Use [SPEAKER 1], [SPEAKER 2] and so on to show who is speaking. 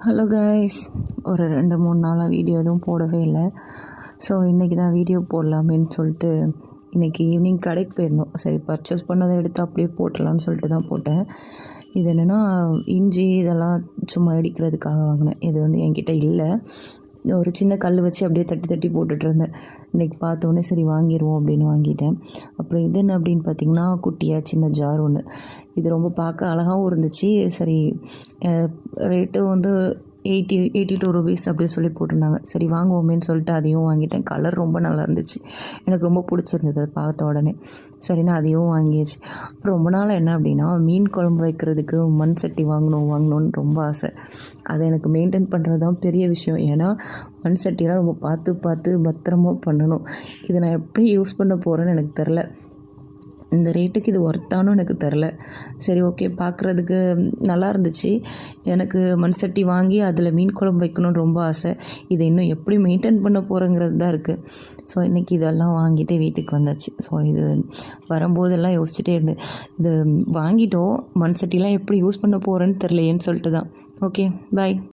[SPEAKER 1] Hello guys, ஒரு 2-3 நாளாக video எதுவும் போடவே இல்லை. ஸோ இன்றைக்கி தான் வீடியோ போடலாமேன்னு சொல்லிட்டு இன்றைக்கி ஈவினிங் கடைக்கு போயிருந்தோம். சரி, பர்ச்சேஸ் பண்ணதை எடுத்து அப்படியே போட்டலாம்னு சொல்லிட்டு தான் போட்டேன். இது என்னென்னா, இஞ்சி இதெல்லாம் சும்மா இடிக்கிறதுக்காக வாங்கினேன். இது வந்து என்கிட்ட இல்லை. ஒரு சின்ன கல் வச்சு அப்படியே தட்டி தட்டி போட்டுட்ருந்தேன். இன்றைக்கி பார்த்தோன்னே சரி வாங்கிடுவோம் அப்படின்னு வாங்கிட்டேன். அப்புறம் இது என்ன அப்படின்னு பார்த்திங்கன்னா, குட்டியாக சின்ன ஜார் ஒன்று. இது ரொம்ப பார்க்க அழகாகவும் இருந்துச்சு. சரி, ரேட்டு வந்து 82 ருபீஸ் அப்படின்னு சொல்லி போட்டிருந்தாங்க. சரி வாங்குவோமேன்னு சொல்லிட்டு அதையும் வாங்கிட்டேன். கலர் ரொம்ப நல்லா இருந்துச்சு, எனக்கு ரொம்ப பிடிச்சிருந்தது அதை பார்த்த உடனே. சரிண்ணா அதையும் வாங்கியாச்சு. அப்புறம் ரொம்ப நாள் என்ன அப்படின்னா, மீன் குழம்பு வைக்கிறதுக்கு மண் சட்டி வாங்கணும்னு ரொம்ப ஆசை. அதை எனக்கு மெயின்டைன் பண்ணுறது தான் பெரிய விஷயம். ஏன்னா மண் சட்டிலாம் ரொம்ப பார்த்து பத்திரமா பண்ணணும். இதை நான் எப்படி யூஸ் பண்ண போகிறேன்னு எனக்கு தெரில. இந்த ரேட்டுக்கு இது ஒர்த்தானும் எனக்கு தெரில. சரி ஓகே, பார்க்குறதுக்கு நல்லா இருந்துச்சு. எனக்கு மண் சட்டி வாங்கி அதில் மீன் குழம்பு வைக்கணும்னு ரொம்ப ஆசை. இதை இன்னும் எப்படி மெயின்டைன் பண்ண போகிறேங்கிறது தான் இருக்குது. ஸோ இன்றைக்கி இதெல்லாம் வாங்கிட்டு வீட்டுக்கு வந்தாச்சு. ஸோ இது வரும்போதெல்லாம் யோசிச்சுட்டே இருந்தேன், இது வாங்கிட்டோம், மண் சட்டிலாம் எப்படி யூஸ் பண்ண போகிறேன்னு தெரிலையேன்னு சொல்லிட்டு தான். ஓகே, பாய்.